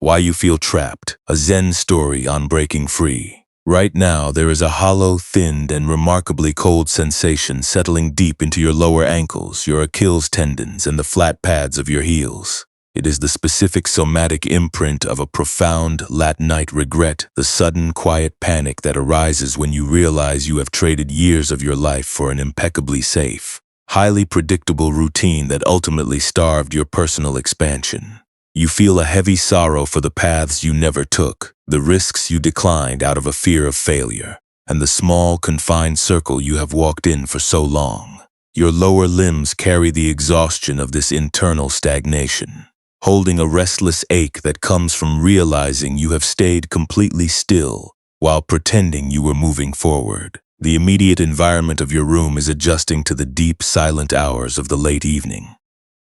Why you feel trapped, a Zen story on breaking free. Right now, there is a hollow, thinned, and remarkably cold sensation settling deep into your lower ankles, your Achilles tendons, and the flat pads of your heels. It is the specific somatic imprint of a profound, late-night regret, the sudden, quiet panic that arises when you realize you have traded years of your life for an impeccably safe, highly predictable routine that ultimately starved your personal expansion. You feel a heavy sorrow for the paths you never took, the risks you declined out of a fear of failure, and the small, confined circle you have walked in for so long. Your lower limbs carry the exhaustion of this internal stagnation, holding a restless ache that comes from realizing you have stayed completely still while pretending you were moving forward. The immediate environment of your room is adjusting to the deep, silent hours of the late evening.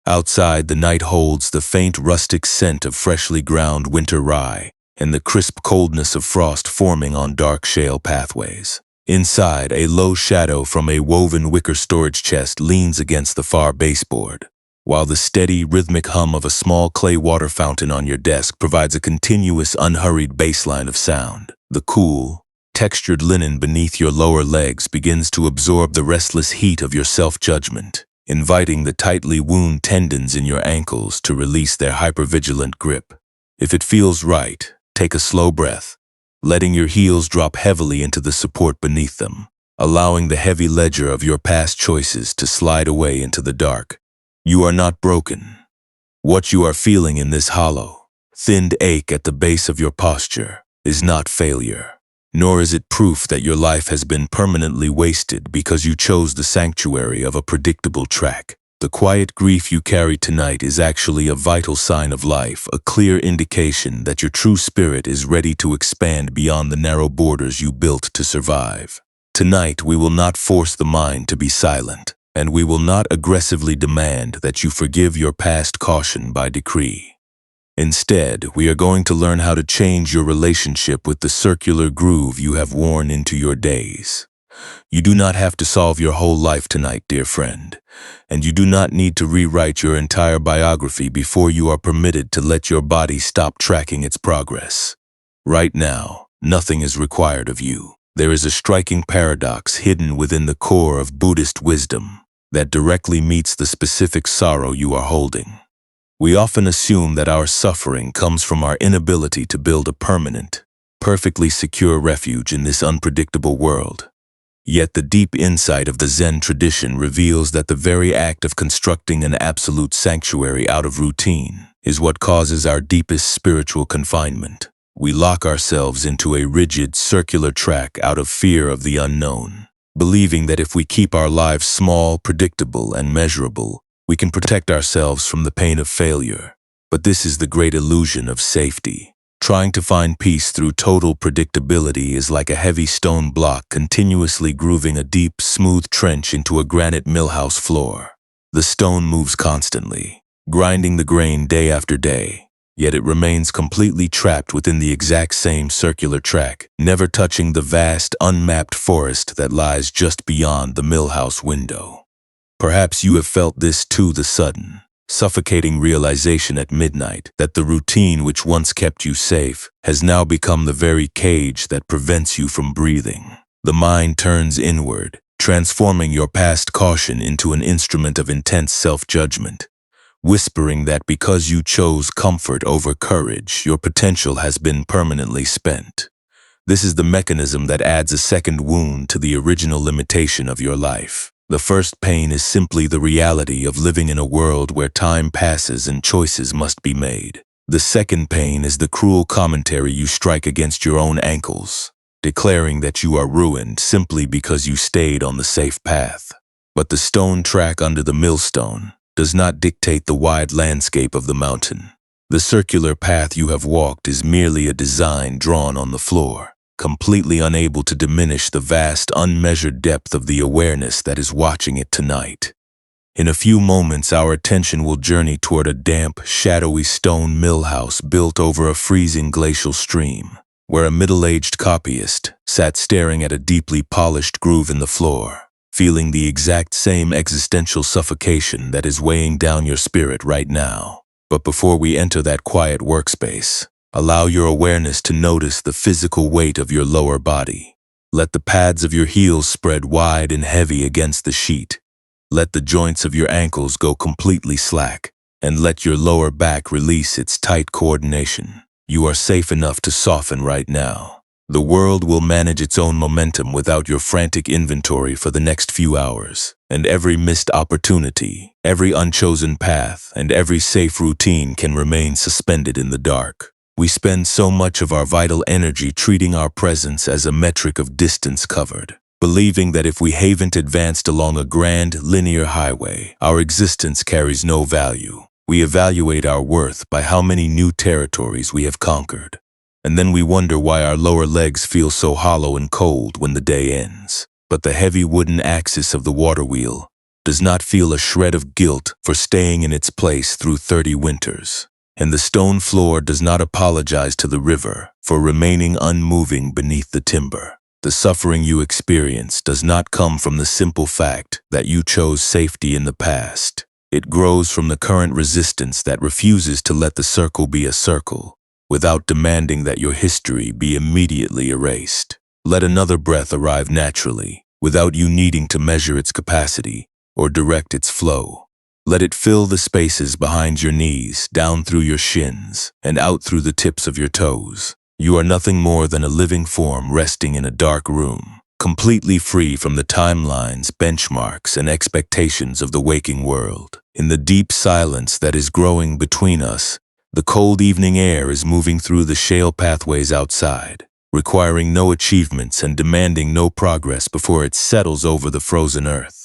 Outside, the night holds the faint rustic scent of freshly ground winter rye and the crisp coldness of frost forming on dark shale pathways. Inside, a low shadow from a woven wicker storage chest leans against the far baseboard, while the steady, rhythmic hum of a small clay water fountain on your desk provides a continuous, unhurried baseline of sound. The cool, textured linen beneath your lower legs begins to absorb the restless heat of your self-judgment, inviting the tightly wound tendons in your ankles to release their hypervigilant grip. If it feels right, take a slow breath, letting your heels drop heavily into the support beneath them, allowing the heavy ledger of your past choices to slide away into the dark. You are not broken. What you are feeling in this hollow, thinned ache at the base of your posture is not failure. Nor is it proof that your life has been permanently wasted because you chose the sanctuary of a predictable track. The quiet grief you carry tonight is actually a vital sign of life, a clear indication that your true spirit is ready to expand beyond the narrow borders you built to survive. Tonight, we will not force the mind to be silent, and we will not aggressively demand that you forgive your past caution by decree. Instead, we are going to learn how to change your relationship with the circular groove you have worn into your days. You do not have to solve your whole life tonight, dear friend, and you do not need to rewrite your entire biography before you are permitted to let your body stop tracking its progress. Right now, nothing is required of you. There is a striking paradox hidden within the core of Buddhist wisdom that directly meets the specific sorrow you are holding. We often assume that our suffering comes from our inability to build a permanent, perfectly secure refuge in this unpredictable world. Yet the deep insight of the Zen tradition reveals that the very act of constructing an absolute sanctuary out of routine is what causes our deepest spiritual confinement. We lock ourselves into a rigid, circular track out of fear of the unknown, believing that if we keep our lives small, predictable, and measurable, we can protect ourselves from the pain of failure. But this is the great illusion of safety. Trying to find peace through total predictability is like a heavy stone block continuously grooving a deep, smooth trench into a granite millhouse floor. The stone moves constantly, grinding the grain day after day, yet it remains completely trapped within the exact same circular track, never touching the vast, unmapped forest that lies just beyond the millhouse window. Perhaps you have felt this too, the sudden, suffocating realization at midnight that the routine which once kept you safe has now become the very cage that prevents you from breathing. The mind turns inward, transforming your past caution into an instrument of intense self-judgment, whispering that because you chose comfort over courage, your potential has been permanently spent. This is the mechanism that adds a second wound to the original limitation of your life. The first pain is simply the reality of living in a world where time passes and choices must be made. The second pain is the cruel commentary you strike against your own ankles, declaring that you are ruined simply because you stayed on the safe path. But the stone track under the millstone does not dictate the wide landscape of the mountain. The circular path you have walked is merely a design drawn on the floor, completely unable to diminish the vast, unmeasured depth of the awareness that is watching it tonight. In a few moments, our attention will journey toward a damp, shadowy stone mill house built over a freezing glacial stream, where a middle-aged copyist sat staring at a deeply polished groove in the floor, feeling the exact same existential suffocation that is weighing down your spirit right now. But before we enter that quiet workspace, Allow your awareness to notice the physical weight of your lower body. Let the pads of your heels spread wide and heavy against the sheet. Let the joints of your ankles go completely slack, and let your lower back release its tight coordination. You are safe enough to soften right now. The world will manage its own momentum without your frantic inventory for the next few hours, and every missed opportunity, every unchosen path, and every safe routine can remain suspended in the dark. We spend so much of our vital energy treating our presence as a metric of distance covered, believing that if we haven't advanced along a grand, linear highway, our existence carries no value. We evaluate our worth by how many new territories we have conquered. And then we wonder why our lower legs feel so hollow and cold when the day ends. But the heavy wooden axis of the water wheel does not feel a shred of guilt for staying in its place through 30 winters. And the stone floor does not apologize to the river for remaining unmoving beneath the timber. The suffering you experience does not come from the simple fact that you chose safety in the past. It grows from the current resistance that refuses to let the circle be a circle, without demanding that your history be immediately erased. Let another breath arrive naturally, without you needing to measure its capacity or direct its flow. Let it fill the spaces behind your knees, down through your shins, and out through the tips of your toes. You are nothing more than a living form resting in a dark room, completely free from the timelines, benchmarks, and expectations of the waking world. In the deep silence that is growing between us, the cold evening air is moving through the shale pathways outside, requiring no achievements and demanding no progress before it settles over the frozen earth.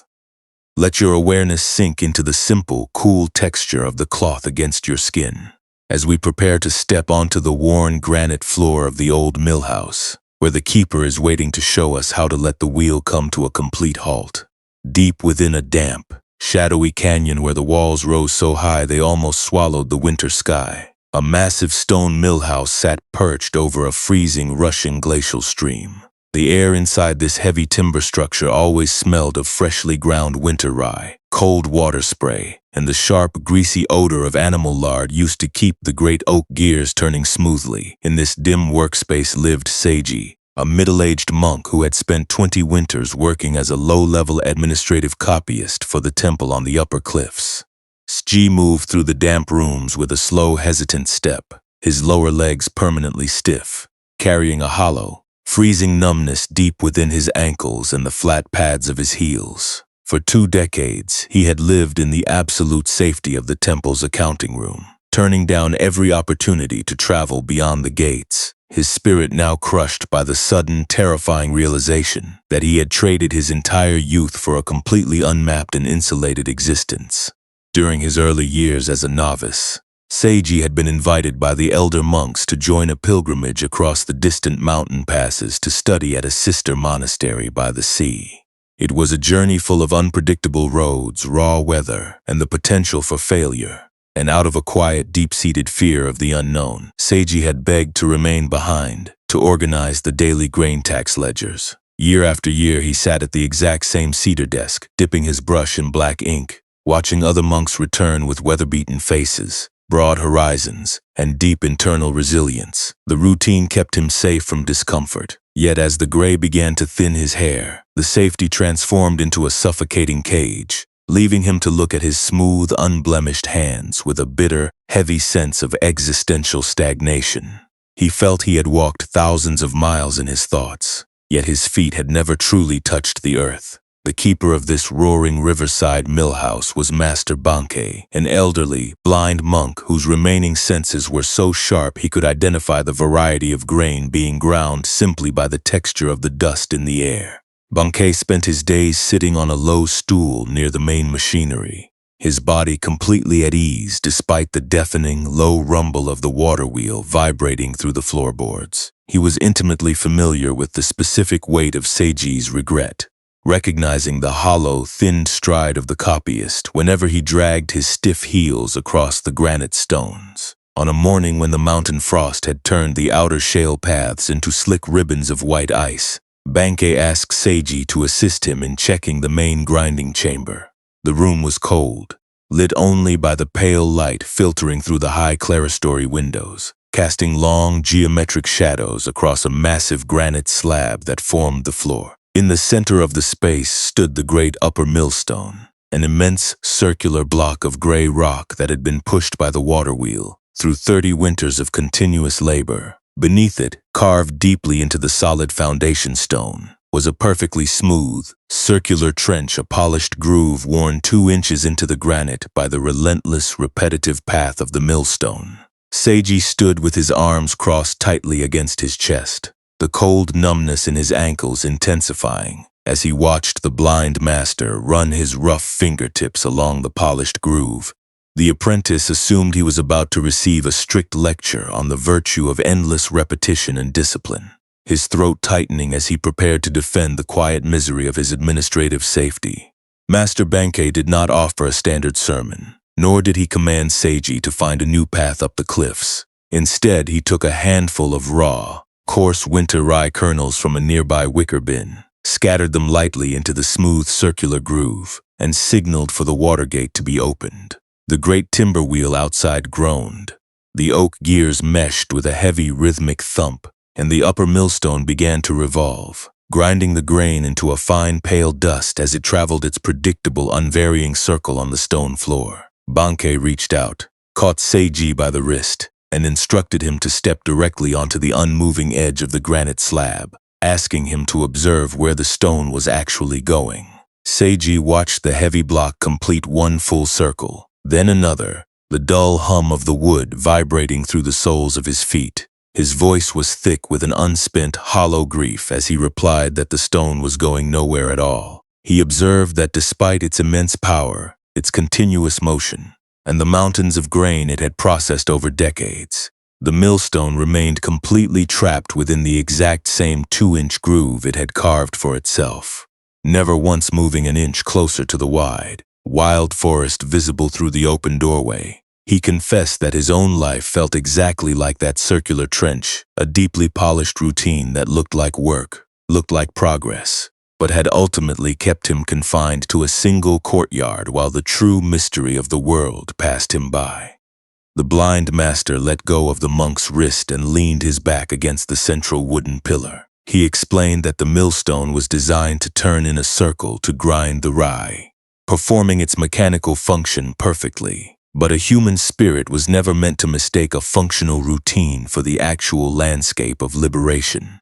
Let your awareness sink into the simple, cool texture of the cloth against your skin, as we prepare to step onto the worn granite floor of the old mill house, where the keeper is waiting to show us how to let the wheel come to a complete halt. Deep within a damp, shadowy canyon where the walls rose so high they almost swallowed the winter sky, a massive stone mill house sat perched over a freezing, rushing glacial stream. The air inside this heavy timber structure always smelled of freshly ground winter rye, cold water spray, and the sharp, greasy odor of animal lard used to keep the great oak gears turning smoothly. In this dim workspace lived Seiji, a middle-aged monk who had spent 20 winters working as a low-level administrative copyist for the temple on the upper cliffs. Seiji moved through the damp rooms with a slow, hesitant step, his lower legs permanently stiff, carrying a hollow, freezing numbness deep within his ankles and the flat pads of his heels. For 2 decades, he had lived in the absolute safety of the temple's accounting room, turning down every opportunity to travel beyond the gates, his spirit now crushed by the sudden, terrifying realization that he had traded his entire youth for a completely unmapped and insulated existence. During his early years as a novice, Seiji had been invited by the elder monks to join a pilgrimage across the distant mountain passes to study at a sister monastery by the sea. It was a journey full of unpredictable roads, raw weather, and the potential for failure. And out of a quiet, deep-seated fear of the unknown, Seiji had begged to remain behind, to organize the daily grain tax ledgers. Year after year, he sat at the exact same cedar desk, dipping his brush in black ink, watching other monks return with weather-beaten faces, broad horizons, and deep internal resilience. The routine kept him safe from discomfort. Yet as the gray began to thin his hair, the safety transformed into a suffocating cage, leaving him to look at his smooth, unblemished hands with a bitter, heavy sense of existential stagnation. He felt he had walked thousands of miles in his thoughts, yet his feet had never truly touched the earth. The keeper of this roaring riverside mill house was Master Bankei, an elderly, blind monk whose remaining senses were so sharp he could identify the variety of grain being ground simply by the texture of the dust in the air. Bankei spent his days sitting on a low stool near the main machinery, his body completely at ease despite the deafening, low rumble of the water wheel vibrating through the floorboards. He was intimately familiar with the specific weight of Seiji's regret, recognizing the hollow, thin stride of the copyist whenever he dragged his stiff heels across the granite stones. On a morning when the mountain frost had turned the outer shale paths into slick ribbons of white ice, Bankei asked Seiji to assist him in checking the main grinding chamber. The room was cold, lit only by the pale light filtering through the high clerestory windows. casting long geometric shadows across a massive granite slab that formed the floor. In the center of the space stood the great upper millstone, an immense circular block of gray rock that had been pushed by the water wheel through 30 winters of continuous labor. Beneath it, carved deeply into the solid foundation stone, was a perfectly smooth, circular trench, a polished groove worn 2 inches into the granite by the relentless, repetitive path of the millstone. Seiji stood with his arms crossed tightly against his chest, the cold numbness in his ankles intensifying as he watched the blind master run his rough fingertips along the polished groove. The apprentice assumed he was about to receive a strict lecture on the virtue of endless repetition and discipline, his throat tightening as he prepared to defend the quiet misery of his administrative safety. Master Benkei did not offer a standard sermon, nor did he command Seiji to find a new path up the cliffs. Instead, he took a handful of raw, coarse winter rye kernels from a nearby wicker bin, scattered them lightly into the smooth circular groove, and signaled for the water gate to be opened. The great timber wheel outside groaned. The oak gears meshed with a heavy rhythmic thump, and the upper millstone began to revolve, grinding the grain into a fine pale dust as it traveled its predictable, unvarying circle on the stone floor. Benkei reached out, caught Seiji by the wrist, and instructed him to step directly onto the unmoving edge of the granite slab, asking him to observe where the stone was actually going. Seiji watched the heavy block complete 1 full circle, then another, the dull hum of the wood vibrating through the soles of his feet. His voice was thick with an unspent, hollow grief as he replied that the stone was going nowhere at all. He observed that despite its immense power, its continuous motion, and the mountains of grain it had processed over decades, the millstone remained completely trapped within the exact same 2-inch groove it had carved for itself, never once moving an inch closer to the wide, wild forest visible through the open doorway. He confessed that his own life felt exactly like that circular trench, a deeply polished routine that looked like work, looked like progress, but had ultimately kept him confined to a single courtyard while the true mystery of the world passed him by. The blind master let go of the monk's wrist and leaned his back against the central wooden pillar. He explained that the millstone was designed to turn in a circle to grind the rye, performing its mechanical function perfectly. But a human spirit was never meant to mistake a functional routine for the actual landscape of liberation.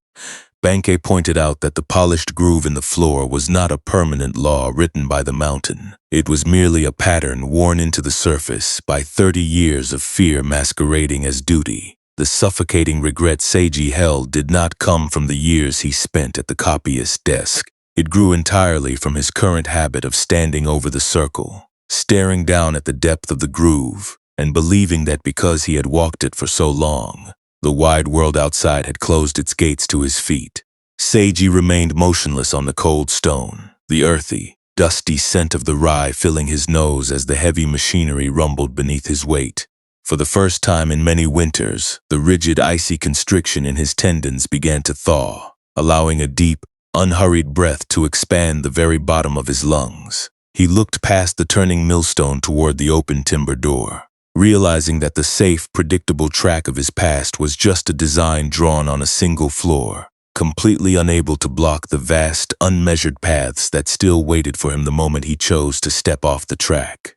Benkei pointed out that the polished groove in the floor was not a permanent law written by the mountain. It was merely a pattern worn into the surface by 30 years of fear masquerading as duty. The suffocating regret Seiji held did not come from the years he spent at the copyist's desk. It grew entirely from his current habit of standing over the circle, staring down at the depth of the groove, and believing that because he had walked it for so long, the wide world outside had closed its gates to his feet. Seiji remained motionless on the cold stone, the earthy, dusty scent of the rye filling his nose as the heavy machinery rumbled beneath his weight. For the first time in many winters, the rigid, icy constriction in his tendons began to thaw, allowing a deep, unhurried breath to expand the very bottom of his lungs. He looked past the turning millstone toward the open timber door, realizing that the safe, predictable track of his past was just a design drawn on a single floor, completely unable to block the vast, unmeasured paths that still waited for him the moment he chose to step off the track.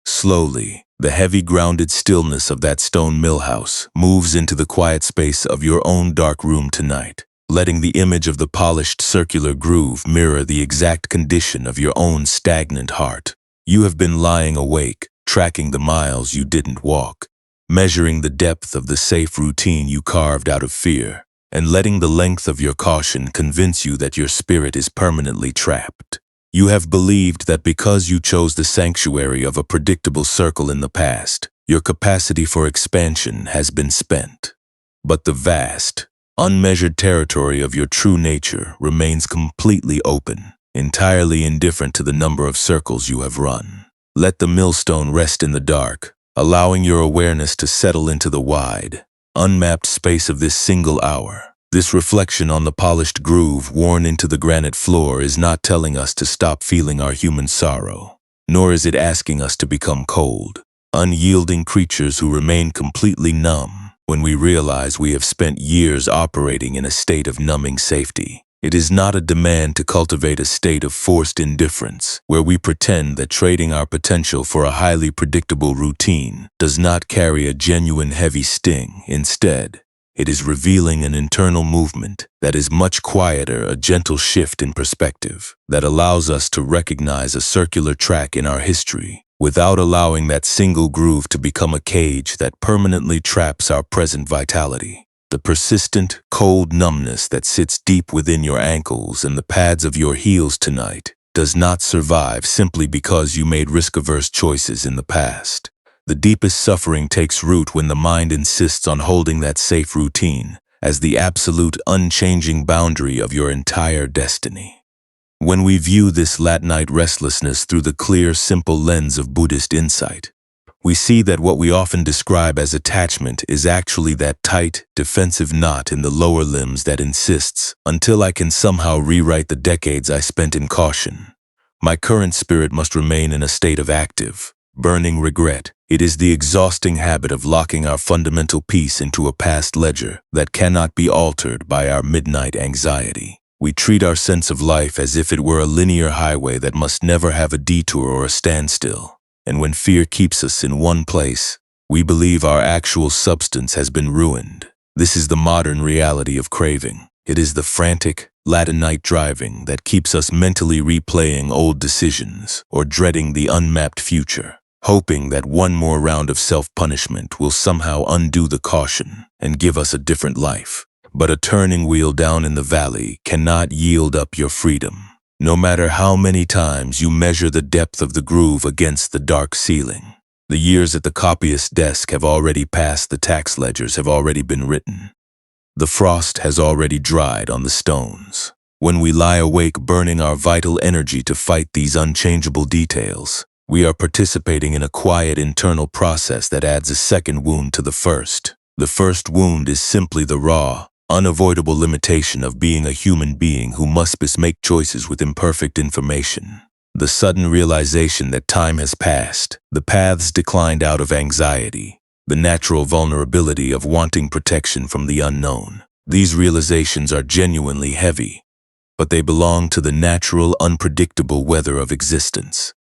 Slowly, the heavy grounded stillness of that stone mill house moves into the quiet space of your own dark room tonight, letting the image of the polished circular groove mirror the exact condition of your own stagnant heart. You have been lying awake, tracking the miles you didn't walk, measuring the depth of the safe routine you carved out of fear, and letting the length of your caution convince you that your spirit is permanently trapped. You have believed that because you chose the sanctuary of a predictable circle in the past, your capacity for expansion has been spent. But the vast, unmeasured territory of your true nature remains completely open, entirely indifferent to the number of circles you have run. Let the millstone rest in the dark, allowing your awareness to settle into the wide, unmapped space of this single hour. This reflection on the polished groove worn into the granite floor is not telling us to stop feeling our human sorrow, nor is it asking us to become cold, unyielding creatures who remain completely numb. when we realize we have spent years operating in a state of numbing safety. It is not a demand to cultivate a state of forced indifference, where we pretend that trading our potential for a highly predictable routine does not carry a genuine heavy sting. Instead, it is revealing an internal movement that is much quieter, a gentle shift in perspective that allows us to recognize a circular track in our history without allowing that single groove to become a cage that permanently traps our present vitality. The persistent, cold numbness that sits deep within your ankles and the pads of your heels tonight does not survive simply because you made risk-averse choices in the past. The deepest suffering takes root when the mind insists on holding that safe routine as the absolute, unchanging boundary of your entire destiny. When we view this late-night restlessness through the clear, simple lens of Buddhist insight, we see that what we often describe as attachment is actually that tight, defensive knot in the lower limbs that insists, until I can somehow rewrite the decades I spent in caution, my current spirit must remain in a state of active, burning regret. It is the exhausting habit of locking our fundamental peace into a past ledger that cannot be altered by our midnight anxiety. We treat our sense of life as if it were a linear highway that must never have a detour or a standstill. And when fear keeps us in one place, we believe our actual substance has been ruined. This is the modern reality of craving. It is the frantic, late-night driving that keeps us mentally replaying old decisions or dreading the unmapped future, hoping that one more round of self-punishment will somehow undo the caution and give us a different life. But a turning wheel down in the valley cannot yield up your freedom. No matter how many times you measure the depth of the groove against the dark ceiling. The years at the copyist desk have already passed, the tax ledgers have already been written. The frost has already dried on the stones. When we lie awake burning our vital energy to fight these unchangeable details, we are participating in a quiet internal process that adds a second wound to the first. The first wound is simply the raw, unavoidable limitation of being a human being who must make choices with imperfect information. The sudden realization that time has passed, the paths declined out of anxiety, the natural vulnerability of wanting protection from the unknown. These realizations are genuinely heavy, but they belong to the natural, unpredictable weather of existence.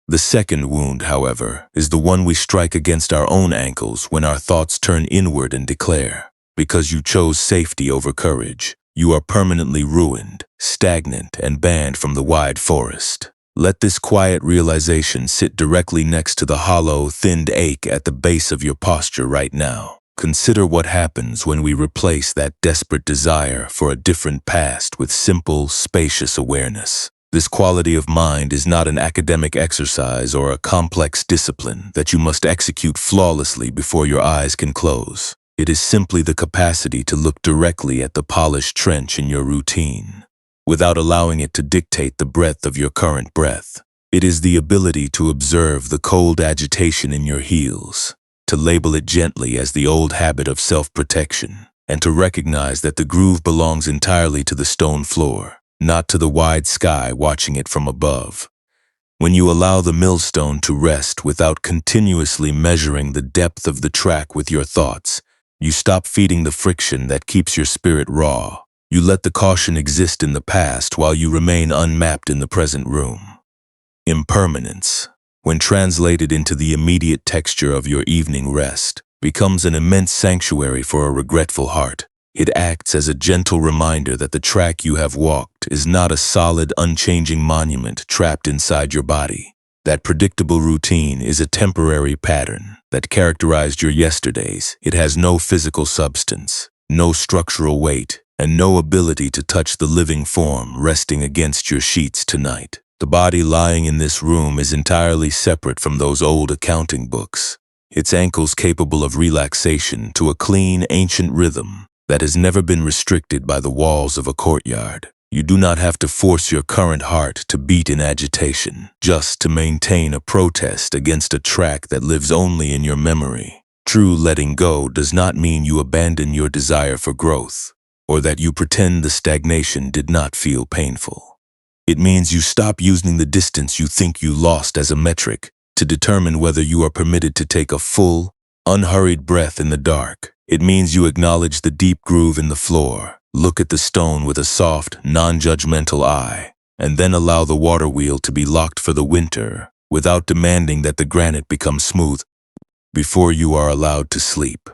The second wound, however, is the one we strike against our own ankles when our thoughts turn inward and declare, because you chose safety over courage, you are permanently ruined, stagnant, and banned from the wide forest. Let this quiet realization sit directly next to the hollow, thinned ache at the base of your posture right now. Consider what happens when we replace that desperate desire for a different past with simple, spacious awareness. This quality of mind is not an academic exercise or a complex discipline that you must execute flawlessly before your eyes can close. It is simply the capacity to look directly at the polished trench in your routine, without allowing it to dictate the breadth of your current breath. It is the ability to observe the cold agitation in your heels, to label it gently as the old habit of self-protection, and to recognize that the groove belongs entirely to the stone floor, not to the wide sky watching it from above. When you allow the millstone to rest without continuously measuring the depth of the track with your thoughts, you stop feeding the friction that keeps your spirit raw. You let the caution exist in the past while you remain unmapped in the present room. Impermanence, when translated into the immediate texture of your evening rest, becomes an immense sanctuary for a regretful heart. It acts as a gentle reminder that the track you have walked is not a solid, unchanging monument trapped inside your body. That predictable routine is a temporary pattern that characterized your yesterdays. It has no physical substance, no structural weight, and no ability to touch the living form resting against your sheets tonight. The body lying in this room is entirely separate from those old accounting books, its ankles capable of relaxation to a clean, ancient rhythm that has never been restricted by the walls of a courtyard. You do not have to force your current heart to beat in agitation just to maintain a protest against a track that lives only in your memory. True letting go does not mean you abandon your desire for growth, or that you pretend the stagnation did not feel painful. It means you stop using the distance you think you lost as a metric to determine whether you are permitted to take a full, Unhurried breath in the dark. It means you acknowledge the deep groove in the floor. Look at the stone with a soft, non-judgmental eye, and then allow the water wheel to be locked for the winter without demanding that the granite become smooth before you are allowed to sleep.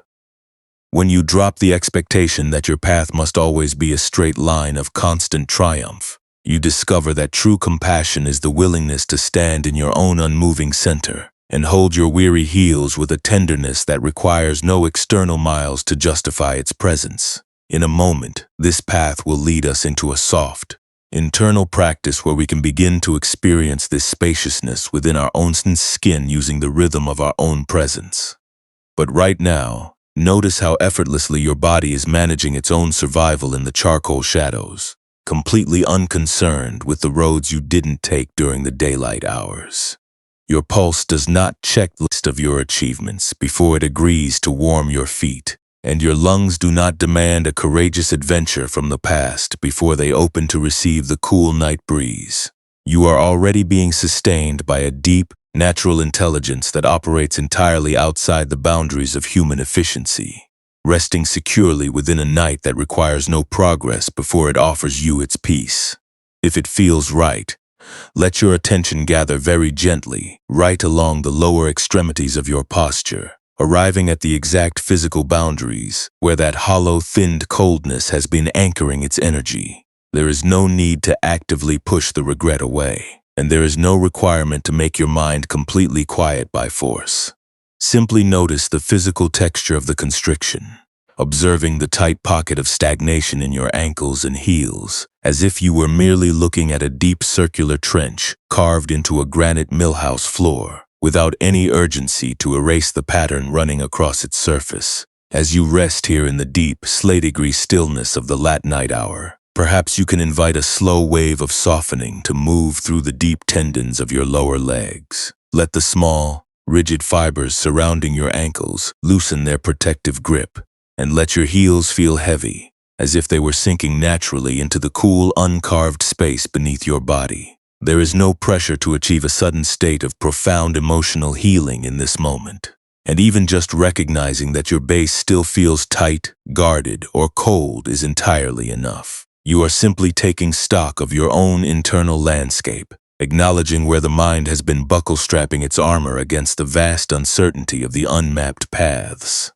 When you drop the expectation that your path must always be a straight line of constant triumph, you discover that true compassion is the willingness to stand in your own unmoving center and hold your weary heels with a tenderness that requires no external miles to justify its presence. In a moment, this path will lead us into a soft, internal practice where we can begin to experience this spaciousness within our own skin using the rhythm of our own presence. But right now, notice how effortlessly your body is managing its own survival in the charcoal shadows, completely unconcerned with the roads you didn't take during the daylight hours. Your pulse does not check the list of your achievements before it agrees to warm your feet, and your lungs do not demand a courageous adventure from the past before they open to receive the cool night breeze. You are already being sustained by a deep, natural intelligence that operates entirely outside the boundaries of human efficiency, resting securely within a night that requires no progress before it offers you its peace. If it feels right, let your attention gather very gently, right along the lower extremities of your posture, arriving at the exact physical boundaries where that hollow, thinned coldness has been anchoring its energy. There is no need to actively push the regret away, and there is no requirement to make your mind completely quiet by force. Simply notice the physical texture of the constriction, observing the tight pocket of stagnation in your ankles and heels, as if you were merely looking at a deep circular trench carved into a granite millhouse floor, without any urgency to erase the pattern running across its surface. As you rest here in the deep, slay-degree stillness of the late night hour, perhaps you can invite a slow wave of softening to move through the deep tendons of your lower legs. Let the small, rigid fibers surrounding your ankles loosen their protective grip, and let your heels feel heavy, as if they were sinking naturally into the cool, uncarved space beneath your body. There is no pressure to achieve a sudden state of profound emotional healing in this moment, and even just recognizing that your base still feels tight, guarded, or cold is entirely enough. You are simply taking stock of your own internal landscape, acknowledging where the mind has been buckle-strapping its armor against the vast uncertainty of the unmapped paths.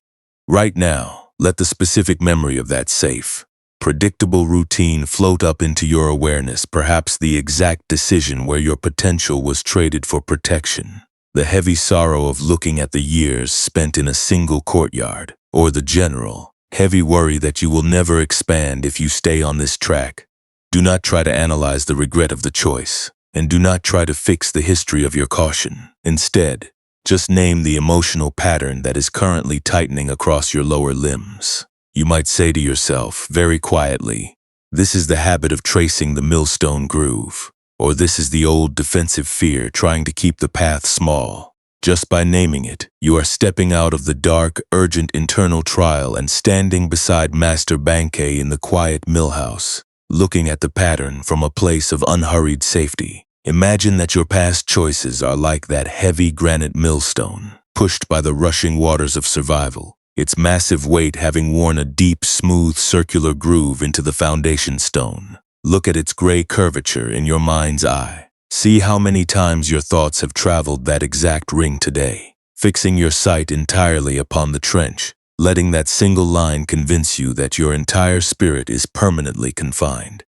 Right now, let the specific memory of that safe, predictable routine float up into your awareness, perhaps the exact decision where your potential was traded for protection, the heavy sorrow of looking at the years spent in a single courtyard, or the general, heavy worry that you will never expand if you stay on this track. Do not try to analyze the regret of the choice, and do not try to fix the history of your caution. Instead, just name the emotional pattern that is currently tightening across your lower limbs. You might say to yourself, very quietly, this is the habit of tracing the millstone groove, or this is the old defensive fear trying to keep the path small. Just by naming it, you are stepping out of the dark, urgent internal trial and standing beside Master Bankei in the quiet millhouse, looking at the pattern from a place of unhurried safety. Imagine that your past choices are like that heavy granite millstone, pushed by the rushing waters of survival, its massive weight having worn a deep, smooth, circular groove into the foundation stone. Look at its gray curvature in your mind's eye. See how many times your thoughts have traveled that exact ring today, fixing your sight entirely upon the trench, letting that single line convince you that your entire spirit is permanently confined.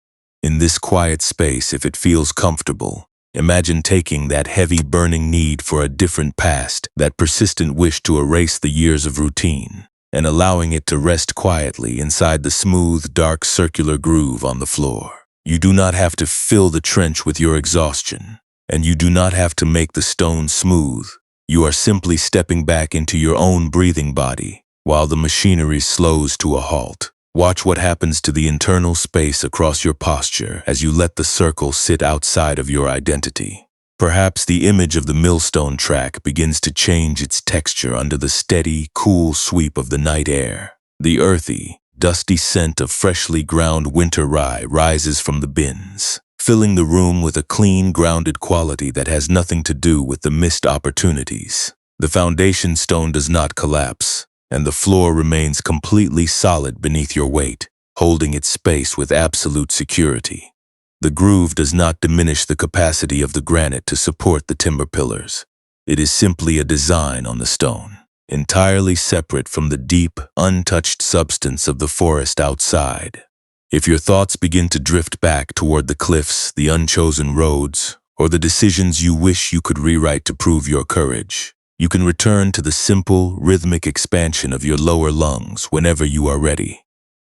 In this quiet space, if it feels comfortable, imagine taking that heavy burning need for a different past, that persistent wish to erase the years of routine, and allowing it to rest quietly inside the smooth, dark circular groove on the floor. You do not have to fill the trench with your exhaustion, and you do not have to make the stone smooth. You are simply stepping back into your own breathing body while the machinery slows to a halt. Watch what happens to the internal space across your posture as you let the circle sit outside of your identity. Perhaps the image of the millstone track begins to change its texture under the steady, cool sweep of the night air. The earthy, dusty scent of freshly ground winter rye rises from the bins, filling the room with a clean, grounded quality that has nothing to do with the missed opportunities. The foundation stone does not collapse, and the floor remains completely solid beneath your weight, holding its space with absolute security. The groove does not diminish the capacity of the granite to support the timber pillars. It is simply a design on the stone, entirely separate from the deep, untouched substance of the forest outside. If your thoughts begin to drift back toward the cliffs, the unchosen roads, or the decisions you wish you could rewrite to prove your courage, you can return to the simple, rhythmic expansion of your lower lungs whenever you are ready.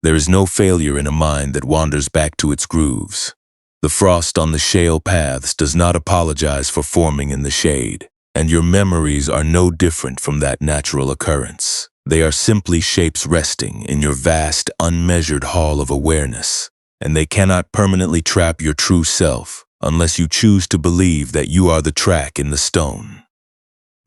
There is no failure in a mind that wanders back to its grooves. The frost on the shale paths does not apologize for forming in the shade, and your memories are no different from that natural occurrence. They are simply shapes resting in your vast, unmeasured hall of awareness, and they cannot permanently trap your true self unless you choose to believe that you are the track in the stone.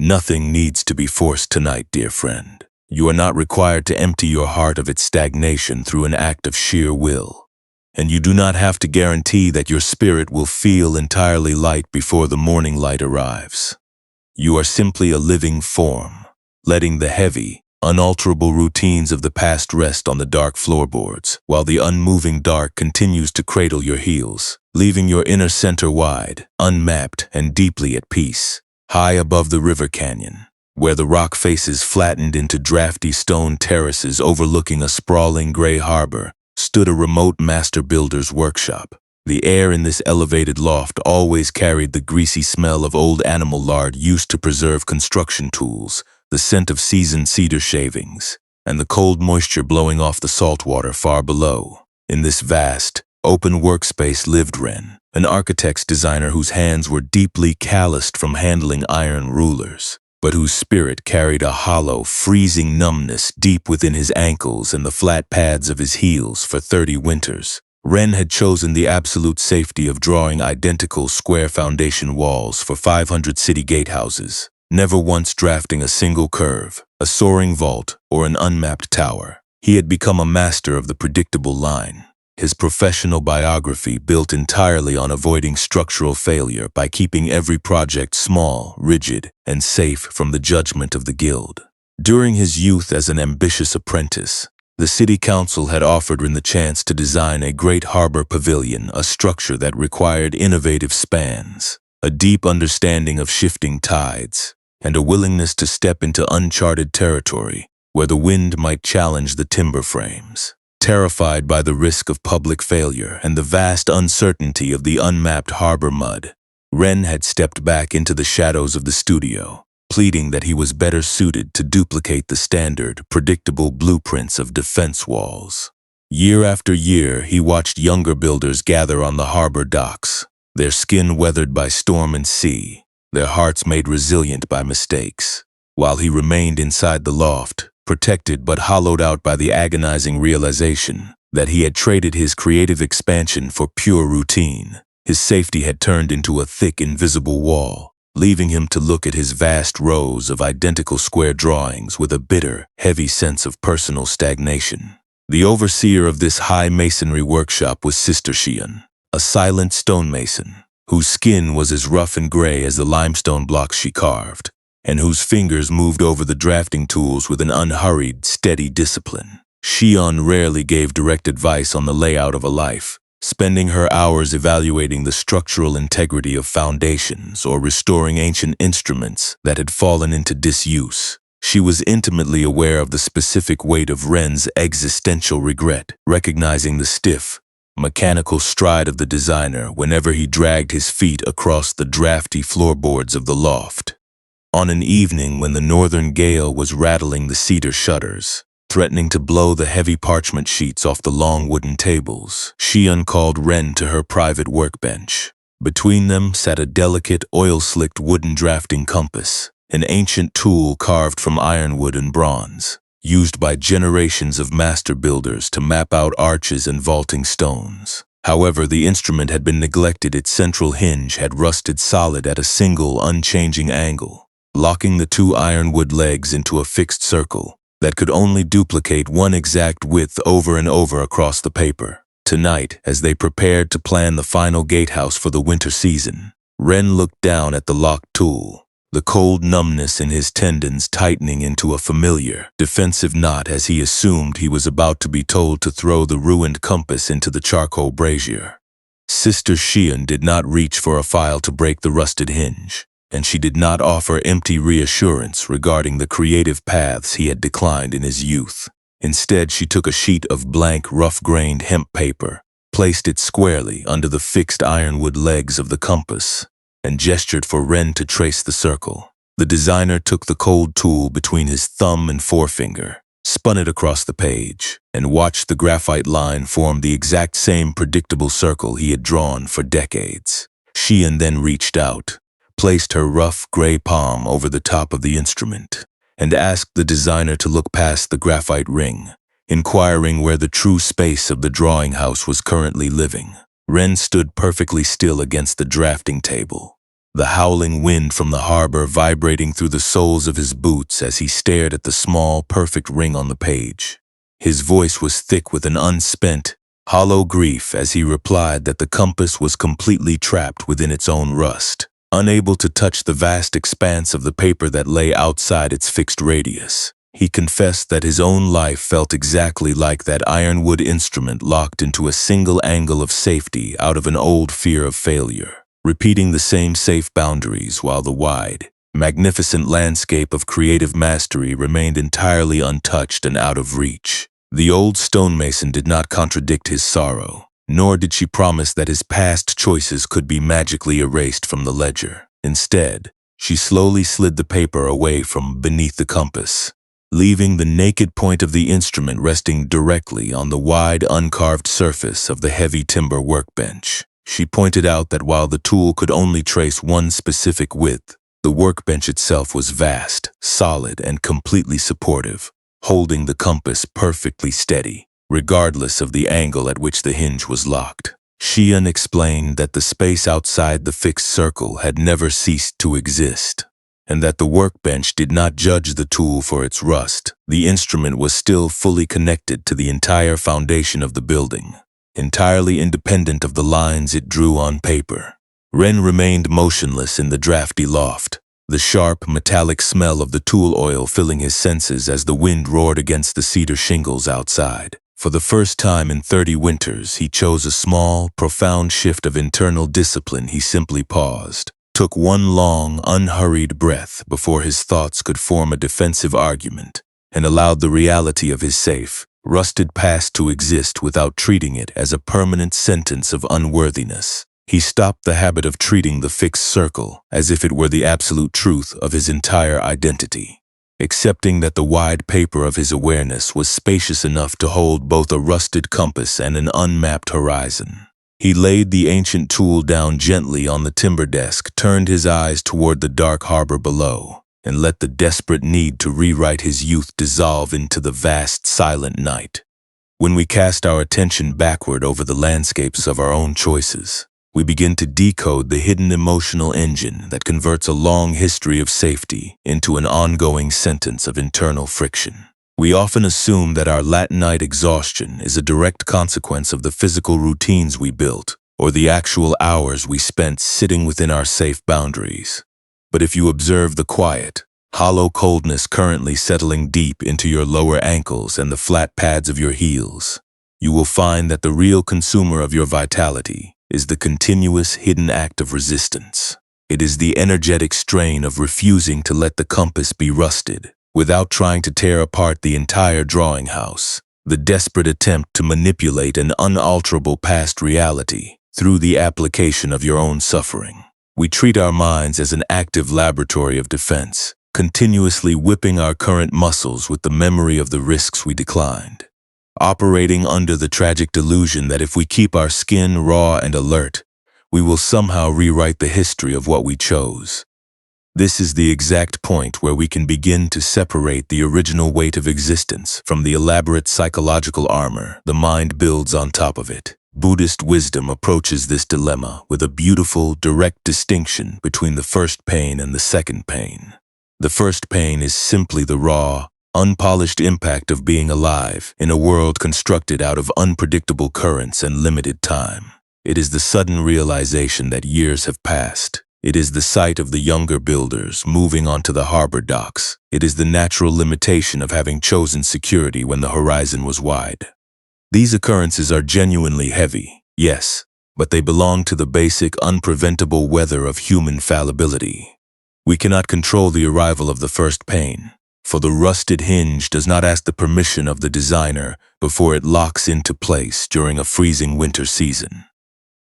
Nothing needs to be forced tonight, dear friend. You are not required to empty your heart of its stagnation through an act of sheer will. And you do not have to guarantee that your spirit will feel entirely light before the morning light arrives. You are simply a living form, letting the heavy, unalterable routines of the past rest on the dark floorboards, while the unmoving dark continues to cradle your heels, leaving your inner center wide, unmapped, and deeply at peace. High above the river canyon, where the rock faces flattened into drafty stone terraces overlooking a sprawling gray harbor, stood a remote master builder's workshop. The air in this elevated loft always carried the greasy smell of old animal lard used to preserve construction tools, the scent of seasoned cedar shavings, and the cold moisture blowing off the salt water far below. In this vast, open workspace lived Ren, an architect's designer whose hands were deeply calloused from handling iron rulers, but whose spirit carried a hollow, freezing numbness deep within his ankles and the flat pads of his heels for 30 winters. Ren had chosen the absolute safety of drawing identical square foundation walls for 500 city gatehouses, never once drafting a single curve, a soaring vault, or an unmapped tower. He had become a master of the predictable line. His professional biography built entirely on avoiding structural failure by keeping every project small, rigid, and safe from the judgment of the guild. During his youth as an ambitious apprentice, the city council had offered Ren the chance to design a great harbor pavilion, a structure that required innovative spans, a deep understanding of shifting tides, and a willingness to step into uncharted territory where the wind might challenge the timber frames. Terrified by the risk of public failure and the vast uncertainty of the unmapped harbor mud, Ren had stepped back into the shadows of the studio, pleading that he was better suited to duplicate the standard, predictable blueprints of defense walls. Year after year, he watched younger builders gather on the harbor docks, their skin weathered by storm and sea, their hearts made resilient by mistakes, while he remained inside the loft, protected but hollowed out by the agonizing realization that he had traded his creative expansion for pure routine. His safety had turned into a thick, invisible wall, leaving him to look at his vast rows of identical square drawings with a bitter, heavy sense of personal stagnation. The overseer of this high masonry workshop was Sister Shion, a silent stonemason, whose skin was as rough and gray as the limestone blocks she carved, and whose fingers moved over the drafting tools with an unhurried, steady discipline. Shion rarely gave direct advice on the layout of a life, spending her hours evaluating the structural integrity of foundations or restoring ancient instruments that had fallen into disuse. She was intimately aware of the specific weight of Ren's existential regret, recognizing the stiff, mechanical stride of the designer whenever he dragged his feet across the drafty floorboards of the loft. On an evening when the northern gale was rattling the cedar shutters, threatening to blow the heavy parchment sheets off the long wooden tables, Shion called Ren to her private workbench. Between them sat a delicate, oil-slicked wooden drafting compass, an ancient tool carved from ironwood and bronze, used by generations of master builders to map out arches and vaulting stones. However, the instrument had been neglected. Its central hinge had rusted solid at a single, unchanging angle, locking the two ironwood legs into a fixed circle that could only duplicate one exact width over and over across the paper. Tonight, as they prepared to plan the final gatehouse for the winter season, Ren looked down at the locked tool, the cold numbness in his tendons tightening into a familiar, defensive knot as he assumed he was about to be told to throw the ruined compass into the charcoal brazier. Sister Xian did not reach for a file to break the rusted hinge, and she did not offer empty reassurance regarding the creative paths he had declined in his youth. Instead, she took a sheet of blank, rough-grained hemp paper, placed it squarely under the fixed ironwood legs of the compass, and gestured for Ren to trace the circle. The designer took the cold tool between his thumb and forefinger, spun it across the page, and watched the graphite line form the exact same predictable circle he had drawn for decades. Xian then reached out, placed her rough gray palm over the top of the instrument, and asked the designer to look past the graphite ring, inquiring where the true space of the drawing house was currently living. Ren stood perfectly still against the drafting table, the howling wind from the harbor vibrating through the soles of his boots as he stared at the small, perfect ring on the page. His voice was thick with an unspent, hollow grief as he replied that the compass was completely trapped within its own rust, unable to touch the vast expanse of the paper that lay outside its fixed radius. He confessed that his own life felt exactly like that ironwood instrument locked into a single angle of safety out of an old fear of failure, repeating the same safe boundaries while the wide, magnificent landscape of creative mastery remained entirely untouched and out of reach. The old stonemason did not contradict his sorrow, nor did she promise that his past choices could be magically erased from the ledger. Instead, she slowly slid the paper away from beneath the compass, leaving the naked point of the instrument resting directly on the wide, uncarved surface of the heavy timber workbench. She pointed out that while the tool could only trace one specific width, the workbench itself was vast, solid, and completely supportive, holding the compass perfectly steady, regardless of the angle at which the hinge was locked. Xian explained that the space outside the fixed circle had never ceased to exist, and that the workbench did not judge the tool for its rust. The instrument was still fully connected to the entire foundation of the building, entirely independent of the lines it drew on paper. Ren remained motionless in the drafty loft, the sharp, metallic smell of the tool oil filling his senses as the wind roared against the cedar shingles outside. For the first time in 30 winters, he chose a small, profound shift of internal discipline. He simply paused, took one long, unhurried breath before his thoughts could form a defensive argument, and allowed the reality of his safe, rusted past to exist without treating it as a permanent sentence of unworthiness. He stopped the habit of treating the fixed circle as if it were the absolute truth of his entire identity, accepting that the wide paper of his awareness was spacious enough to hold both a rusted compass and an unmapped horizon. He laid the ancient tool down gently on the timber desk, turned his eyes toward the dark harbor below, and let the desperate need to rewrite his youth dissolve into the vast, silent night. When we cast our attention backward over the landscapes of our own choices, we begin to decode the hidden emotional engine that converts a long history of safety into an ongoing sentence of internal friction. We often assume that our Latinite exhaustion is a direct consequence of the physical routines we built or the actual hours we spent sitting within our safe boundaries. But if you observe the quiet, hollow coldness currently settling deep into your lower ankles and the flat pads of your heels, you will find that the real consumer of your vitality is the continuous hidden act of resistance. It is the energetic strain of refusing to let the compass be rusted, without trying to tear apart the entire drawing house, the desperate attempt to manipulate an unalterable past reality through the application of your own suffering. We treat our minds as an active laboratory of defense, continuously whipping our current muscles with the memory of the risks we declined, operating under the tragic delusion that if we keep our skin raw and alert, we will somehow rewrite the history of what we chose. This is the exact point where we can begin to separate the original weight of existence from the elaborate psychological armor the mind builds on top of it. Buddhist wisdom approaches this dilemma with a beautiful, direct distinction between the first pain and the second pain. The first pain is simply the raw, unpolished impact of being alive in a world constructed out of unpredictable currents and limited time. It is the sudden realization that years have passed, It is the sight of the younger builders moving onto the harbor docks. It is the natural limitation of having chosen security when the horizon was wide. These occurrences are genuinely heavy, yes, but they belong to the basic, unpreventable weather of human fallibility. We cannot control the arrival of the first pain, for the rusted hinge does not ask the permission of the designer before it locks into place during a freezing winter season.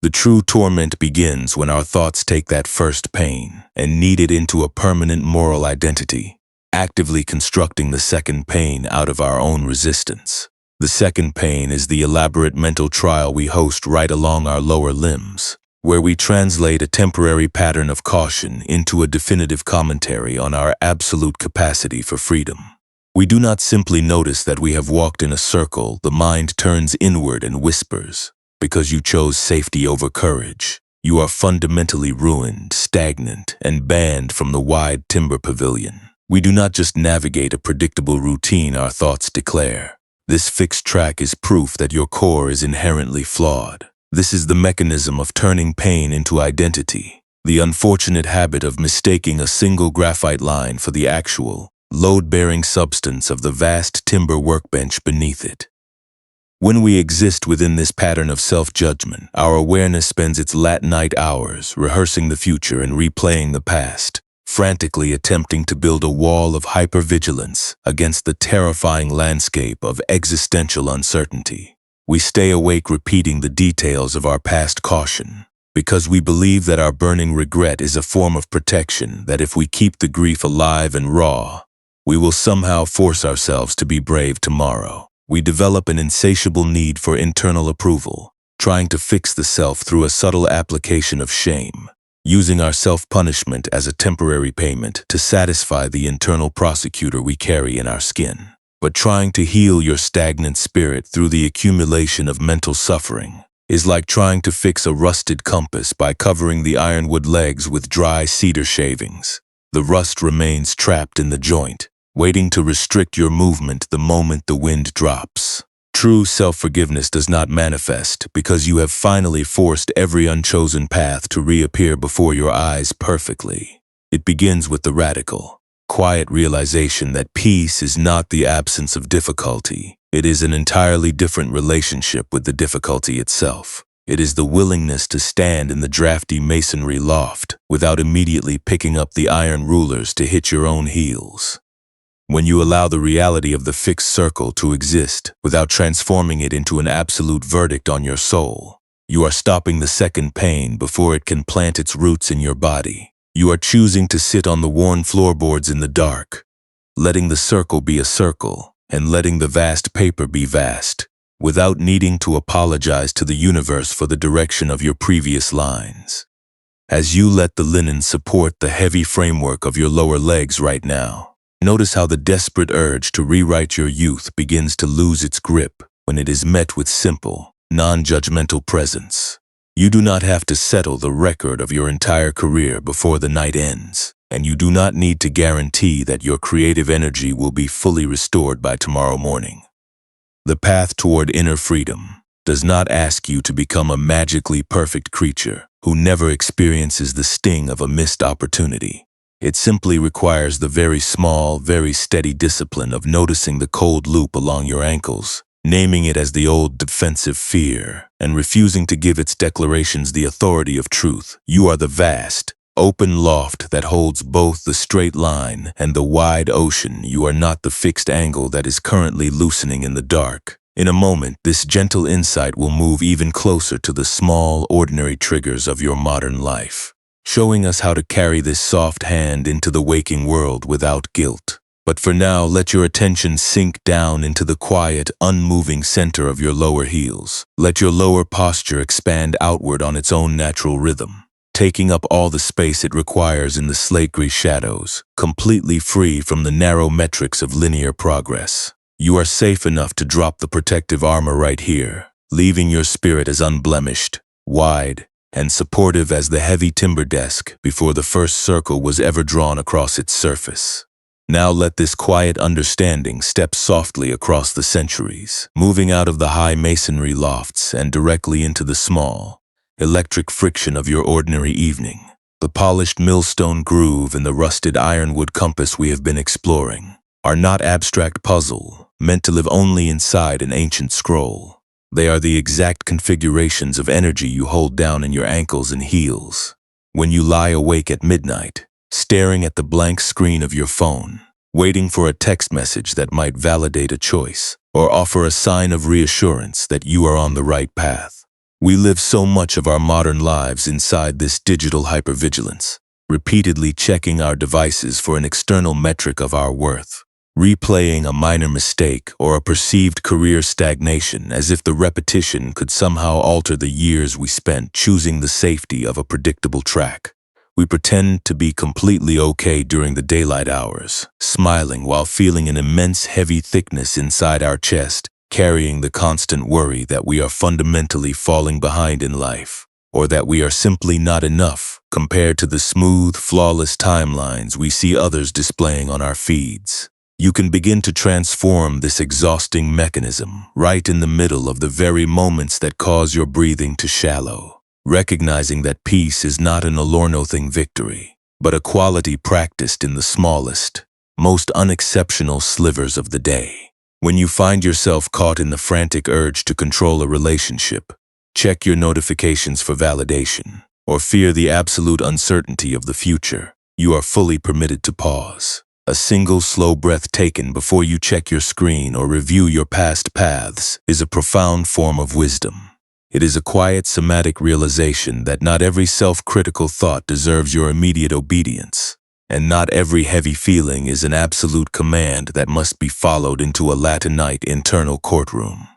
The true torment begins when our thoughts take that first pain and knead it into a permanent moral identity, actively constructing the second pain out of our own resistance. The second pain is the elaborate mental trial we host right along our lower limbs, where we translate a temporary pattern of caution into a definitive commentary on our absolute capacity for freedom. We do not simply notice that we have walked in a circle. The mind turns inward and whispers, "Because you chose safety over courage, you are fundamentally ruined, stagnant, and banned from the wide timber pavilion." We do not just navigate a predictable routine, our thoughts declare. This fixed track is proof that your core is inherently flawed. This is the mechanism of turning pain into identity, the unfortunate habit of mistaking a single graphite line for the actual, load-bearing substance of the vast timber workbench beneath it. When we exist within this pattern of self-judgment, our awareness spends its late-night hours rehearsing the future and replaying the past, frantically attempting to build a wall of hypervigilance against the terrifying landscape of existential uncertainty. We stay awake repeating the details of our past caution, because we believe that our burning regret is a form of protection, that if we keep the grief alive and raw, we will somehow force ourselves to be brave tomorrow. We develop an insatiable need for internal approval, trying to fix the self through a subtle application of shame, using our self-punishment as a temporary payment to satisfy the internal prosecutor we carry in our skin. But trying to heal your stagnant spirit through the accumulation of mental suffering is like trying to fix a rusted compass by covering the ironwood legs with dry cedar shavings. The rust remains trapped in the joint, waiting to restrict your movement the moment the wind drops. True self-forgiveness does not manifest because you have finally forced every unchosen path to reappear before your eyes perfectly. It begins with the radical, quiet realization that peace is not the absence of difficulty. It is an entirely different relationship with the difficulty itself. It is the willingness to stand in the drafty masonry loft without immediately picking up the iron rulers to hit your own heels. When you allow the reality of the fixed circle to exist without transforming it into an absolute verdict on your soul, you are stopping the second pain before it can plant its roots in your body. You are choosing to sit on the worn floorboards in the dark, letting the circle be a circle and letting the vast paper be vast, without needing to apologize to the universe for the direction of your previous lines. As you let the linen support the heavy framework of your lower legs right now, notice how the desperate urge to rewrite your youth begins to lose its grip when it is met with simple, non-judgmental presence. You do not have to settle the record of your entire career before the night ends, and you do not need to guarantee that your creative energy will be fully restored by tomorrow morning. The path toward inner freedom does not ask you to become a magically perfect creature who never experiences the sting of a missed opportunity. It simply requires the very small, very steady discipline of noticing the cold loop along your ankles, naming it as the old defensive fear, and refusing to give its declarations the authority of truth. You are the vast, open loft that holds both the straight line and the wide ocean. You are not the fixed angle that is currently loosening in the dark. In a moment, this gentle insight will move even closer to the small, ordinary triggers of your modern life, showing us how to carry this soft hand into the waking world without guilt. But for now, let your attention sink down into the quiet, unmoving center of your lower heels. Let your lower posture expand outward on its own natural rhythm, taking up all the space it requires in the slate-gray shadows, completely free from the narrow metrics of linear progress. You are safe enough to drop the protective armor right here, leaving your spirit as unblemished, wide, and supportive as the heavy timber desk before the first circle was ever drawn across its surface. Now let this quiet understanding step softly across the centuries, moving out of the high masonry lofts and directly into the small, electric friction of your ordinary evening. The polished millstone groove and the rusted ironwood compass we have been exploring are not abstract puzzle, meant to live only inside an ancient scroll. They are the exact configurations of energy you hold down in your ankles and heels. When you lie awake at midnight, staring at the blank screen of your phone, waiting for a text message that might validate a choice or offer a sign of reassurance that you are on the right path. We live so much of our modern lives inside this digital hypervigilance, repeatedly checking our devices for an external metric of our worth, replaying a minor mistake or a perceived career stagnation as if the repetition could somehow alter the years we spent choosing the safety of a predictable track. We pretend to be completely okay during the daylight hours, smiling while feeling an immense heavy thickness inside our chest, carrying the constant worry that we are fundamentally falling behind in life, or that we are simply not enough compared to the smooth, flawless timelines we see others displaying on our feeds. You can begin to transform this exhausting mechanism right in the middle of the very moments that cause your breathing to shallow. Recognizing that peace is not an allure-nothing victory, but a quality practiced in the smallest, most unexceptional slivers of the day. When you find yourself caught in the frantic urge to control a relationship, check your notifications for validation, or fear the absolute uncertainty of the future, you are fully permitted to pause. A single slow breath taken before you check your screen or review your past paths is a profound form of wisdom. It is a quiet somatic realization that not every self-critical thought deserves your immediate obedience, and not every heavy feeling is an absolute command that must be followed into a Latinite internal courtroom.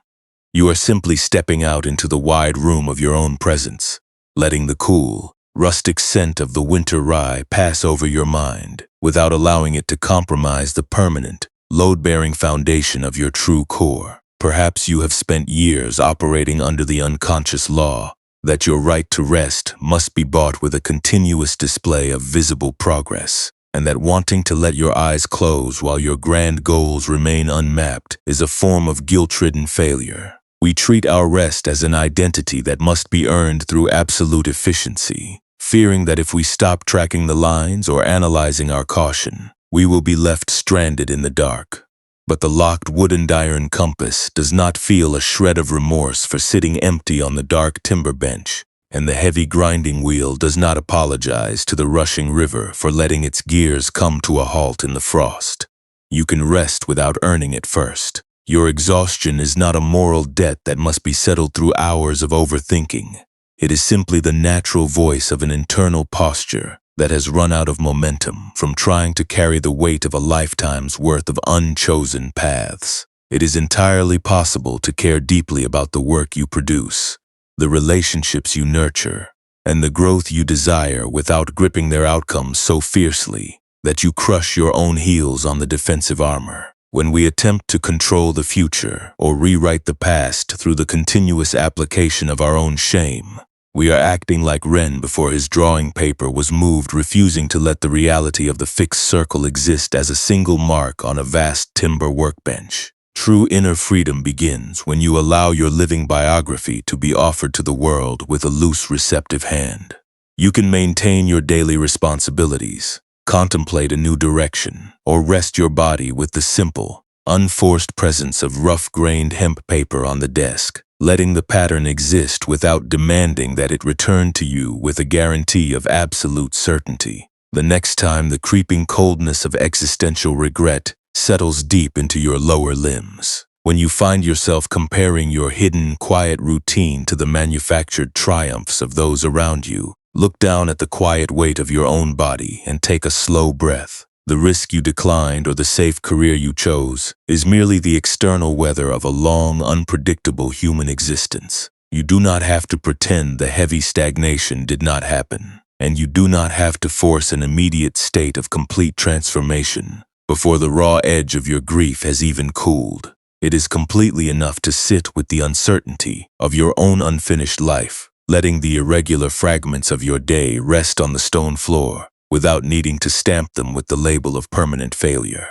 You are simply stepping out into the wide room of your own presence, letting the cool, rustic scent of the winter rye pass over your mind without allowing it to compromise the permanent, load-bearing foundation of your true core. Perhaps you have spent years operating under the unconscious law that your right to rest must be bought with a continuous display of visible progress, and that wanting to let your eyes close while your grand goals remain unmapped is a form of guilt-ridden failure. We treat our rest as an identity that must be earned through absolute efficiency, fearing that if we stop tracking the lines or analyzing our caution, we will be left stranded in the dark. But the locked wooden iron compass does not feel a shred of remorse for sitting empty on the dark timber bench, and the heavy grinding wheel does not apologize to the rushing river for letting its gears come to a halt in the frost. You can rest without earning it first. Your exhaustion is not a moral debt that must be settled through hours of overthinking. It is simply the natural voice of an internal posture that has run out of momentum from trying to carry the weight of a lifetime's worth of unchosen paths. It is entirely possible to care deeply about the work you produce, the relationships you nurture, and the growth you desire without gripping their outcomes so fiercely that you crush your own heels on the defensive armor. When we attempt to control the future or rewrite the past through the continuous application of our own shame, we are acting like Wren before his drawing paper was moved, refusing to let the reality of the fixed circle exist as a single mark on a vast timber workbench. True inner freedom begins when you allow your living biography to be offered to the world with a loose, receptive hand. You can maintain your daily responsibilities, contemplate a new direction, or rest your body with the simple, unforced presence of rough-grained hemp paper on the desk, letting the pattern exist without demanding that it return to you with a guarantee of absolute certainty. The next time the creeping coldness of existential regret settles deep into your lower limbs, when you find yourself comparing your hidden, quiet routine to the manufactured triumphs of those around you, look down at the quiet weight of your own body and take a slow breath. The risk you declined or the safe career you chose is merely the external weather of a long, unpredictable human existence. You do not have to pretend the heavy stagnation did not happen, and you do not have to force an immediate state of complete transformation before the raw edge of your grief has even cooled. It is completely enough to sit with the uncertainty of your own unfinished life, letting the irregular fragments of your day rest on the stone floor, without needing to stamp them with the label of permanent failure.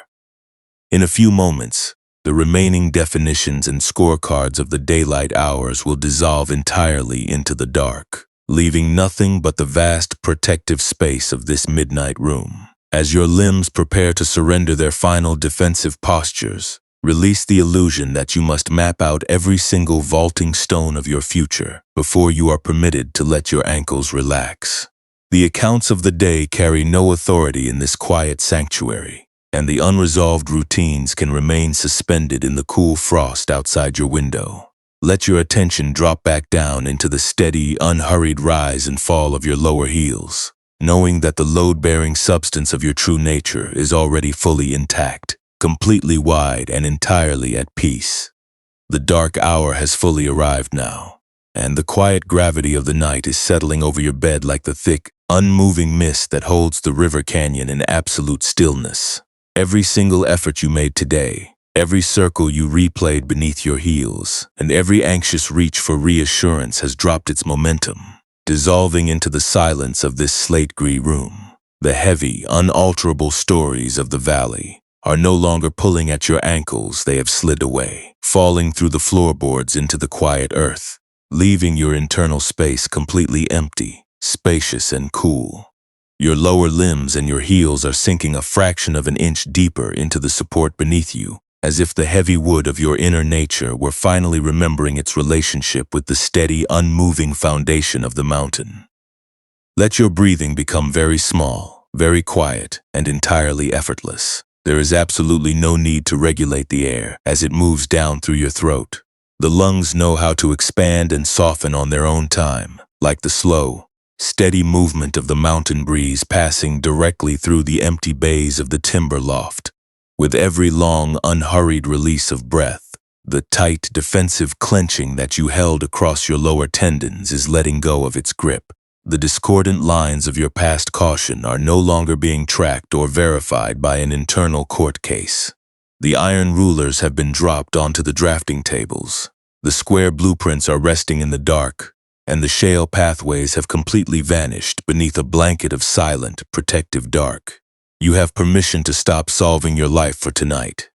In a few moments, the remaining definitions and scorecards of the daylight hours will dissolve entirely into the dark, leaving nothing but the vast protective space of this midnight room. As your limbs prepare to surrender their final defensive postures, release the illusion that you must map out every single vaulting stone of your future before you are permitted to let your ankles relax. The accounts of the day carry no authority in this quiet sanctuary, and the unresolved routines can remain suspended in the cool frost outside your window. Let your attention drop back down into the steady, unhurried rise and fall of your lower heels, knowing that the load-bearing substance of your true nature is already fully intact, completely wide and entirely at peace. The dark hour has fully arrived now, and the quiet gravity of the night is settling over your bed like the thick, unmoving mist that holds the river canyon in absolute stillness. Every single effort you made today, every circle you replayed beneath your heels, and every anxious reach for reassurance has dropped its momentum, dissolving into the silence of this slate-gray room. The heavy, unalterable stories of the valley are no longer pulling at your ankles. They have slid away, falling through the floorboards into the quiet earth, leaving your internal space completely empty, spacious and cool. Your lower limbs and your heels are sinking a fraction of an inch deeper into the support beneath you, as if the heavy wood of your inner nature were finally remembering its relationship with the steady, unmoving foundation of the mountain. Let your breathing become very small, very quiet, and entirely effortless. There is absolutely no need to regulate the air as it moves down through your throat. The lungs know how to expand and soften on their own time, like the slow, steady movement of the mountain breeze passing directly through the empty bays of the timber loft. With every long, unhurried release of breath, the tight, defensive clenching that you held across your lower tendons is letting go of its grip. The discordant lines of your past caution are no longer being tracked or verified by an internal court case. The iron rulers have been dropped onto the drafting tables. The square blueprints are resting in the dark, and the shale pathways have completely vanished beneath a blanket of silent, protective dark. You have permission to stop solving your life for tonight.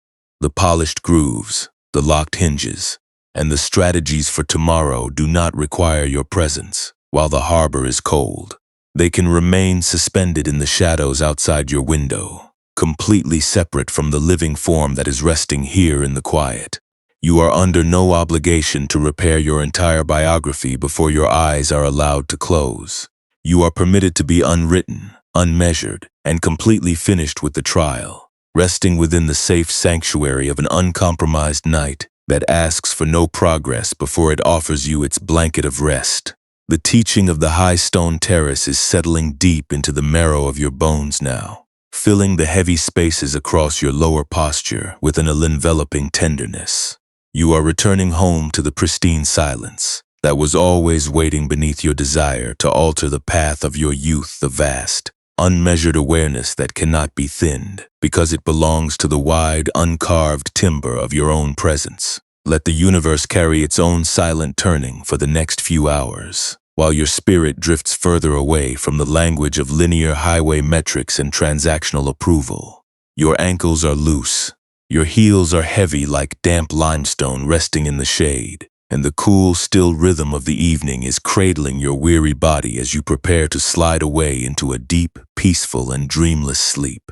The polished grooves, the locked hinges, and the strategies for tomorrow do not require your presence. While the harbor is cold, they can remain suspended in the shadows outside your window, completely separate from the living form that is resting here in the quiet. You are under no obligation to repair your entire biography before your eyes are allowed to close. You are permitted to be unwritten, unmeasured, and completely finished with the trial, resting within the safe sanctuary of an uncompromised night that asks for no progress before it offers you its blanket of rest. The teaching of the high stone terrace is settling deep into the marrow of your bones now, filling the heavy spaces across your lower posture with an enveloping tenderness. You are returning home to the pristine silence that was always waiting beneath your desire to alter the path of your youth, the vast, unmeasured awareness that cannot be thinned because it belongs to the wide, uncarved timber of your own presence. Let the universe carry its own silent turning for the next few hours, while your spirit drifts further away from the language of linear highway metrics and transactional approval. Your ankles are loose, your heels are heavy like damp limestone resting in the shade, and the cool, still rhythm of the evening is cradling your weary body as you prepare to slide away into a deep, peaceful, and dreamless sleep.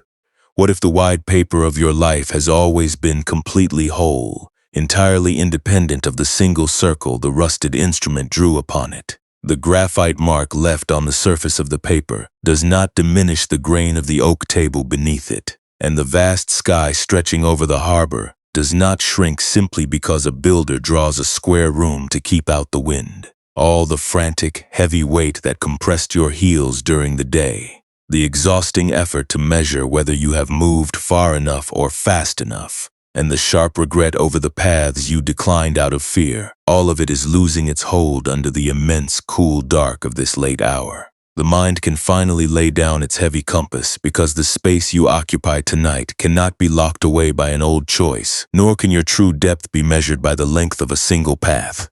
What if the wide paper of your life has always been completely whole, entirely independent of the single circle the rusted instrument drew upon it? The graphite mark left on the surface of the paper does not diminish the grain of the oak table beneath it, and the vast sky stretching over the harbor does not shrink simply because a builder draws a square room to keep out the wind. All the frantic, heavy weight that compressed your heels during the day, the exhausting effort to measure whether you have moved far enough or fast enough, and the sharp regret over the paths you declined out of fear, all of it is losing its hold under the immense, cool dark of this late hour. The mind can finally lay down its heavy compass because the space you occupy tonight cannot be locked away by an old choice, nor can your true depth be measured by the length of a single path.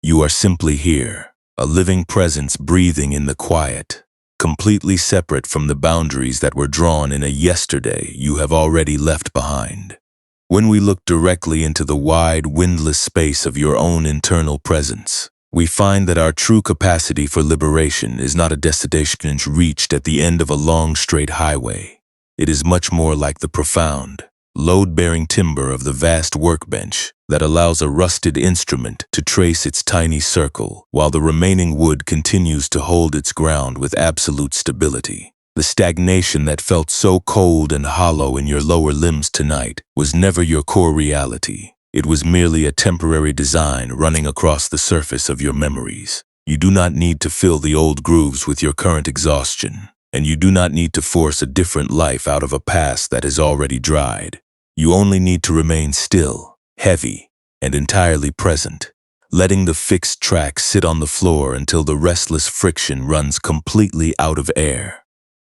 You are simply here, a living presence breathing in the quiet, completely separate from the boundaries that were drawn in a yesterday you have already left behind. When we look directly into the wide, windless space of your own internal presence, we find that our true capacity for liberation is not a destination reached at the end of a long straight highway. It is much more like the profound, load-bearing timber of the vast workbench that allows a rusted instrument to trace its tiny circle while the remaining wood continues to hold its ground with absolute stability. The stagnation that felt so cold and hollow in your lower limbs tonight was never your core reality. It was merely a temporary design running across the surface of your memories. You do not need to fill the old grooves with your current exhaustion, and you do not need to force a different life out of a past that is already dried. You only need to remain still, heavy, and entirely present, letting the fixed track sit on the floor until the restless friction runs completely out of air.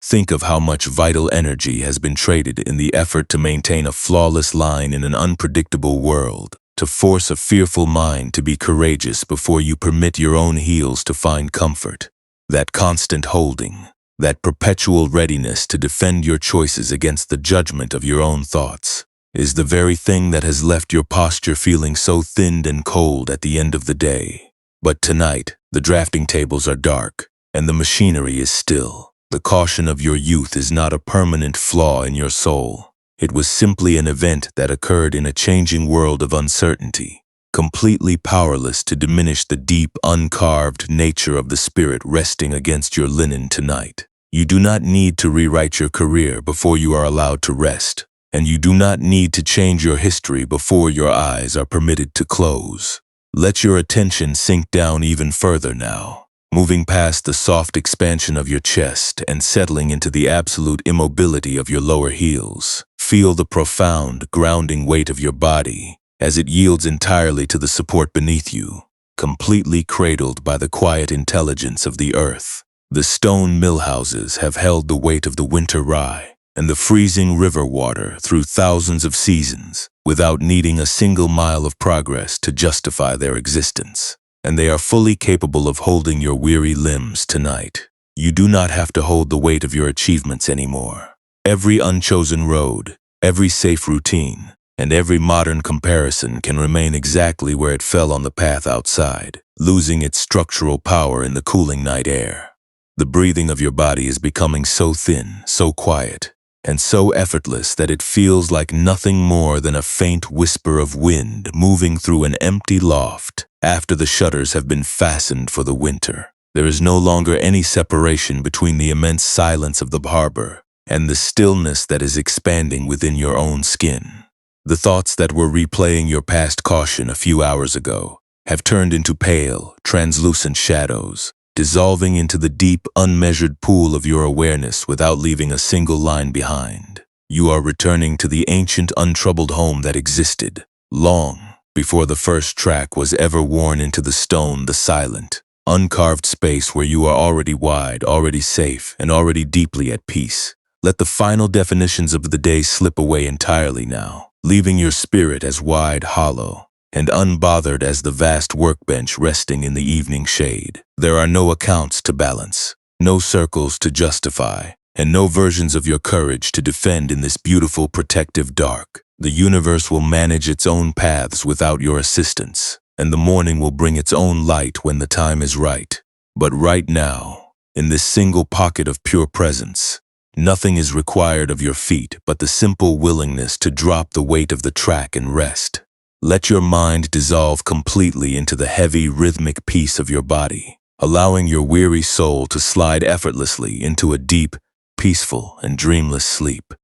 Think of how much vital energy has been traded in the effort to maintain a flawless line in an unpredictable world, to force a fearful mind to be courageous before you permit your own heels to find comfort. That constant holding, that perpetual readiness to defend your choices against the judgment of your own thoughts, is the very thing that has left your posture feeling so thinned and cold at the end of the day. But tonight, the drafting tables are dark, and the machinery is still. The caution of your youth is not a permanent flaw in your soul. It was simply an event that occurred in a changing world of uncertainty, completely powerless to diminish the deep, uncarved nature of the spirit resting against your linen tonight. You do not need to rewrite your career before you are allowed to rest, and you do not need to change your history before your eyes are permitted to close. Let your attention sink down even further now, moving past the soft expansion of your chest and settling into the absolute immobility of your lower heels. Feel the profound, grounding weight of your body as it yields entirely to the support beneath you, completely cradled by the quiet intelligence of the earth. The stone mill houses have held the weight of the winter rye and the freezing river water through thousands of seasons without needing a single mile of progress to justify their existence. And they are fully capable of holding your weary limbs tonight. You do not have to hold the weight of your achievements anymore. Every unchosen road, every safe routine, and every modern comparison can remain exactly where it fell on the path outside, losing its structural power in the cooling night air. The breathing of your body is becoming so thin, so quiet, and so effortless that it feels like nothing more than a faint whisper of wind moving through an empty loft after the shutters have been fastened for the winter. There is no longer any separation between the immense silence of the harbor and the stillness that is expanding within your own skin. The thoughts that were replaying your past caution a few hours ago have turned into pale, translucent shadows, dissolving into the deep, unmeasured pool of your awareness without leaving a single line behind. You are returning to the ancient, untroubled home that existed long before the first track was ever worn into the stone, the silent, uncarved space where you are already wide, already safe, and already deeply at peace. Let the final definitions of the day slip away entirely now, leaving your spirit as wide, hollow, and unbothered as the vast workbench resting in the evening shade. There are no accounts to balance, no circles to justify, and no versions of your courage to defend in this beautiful, protective dark. The universe will manage its own paths without your assistance, and the morning will bring its own light when the time is right. But right now, in this single pocket of pure presence, nothing is required of your feet but the simple willingness to drop the weight of the track and rest. Let your mind dissolve completely into the heavy, rhythmic peace of your body, allowing your weary soul to slide effortlessly into a deep, peaceful, and dreamless sleep.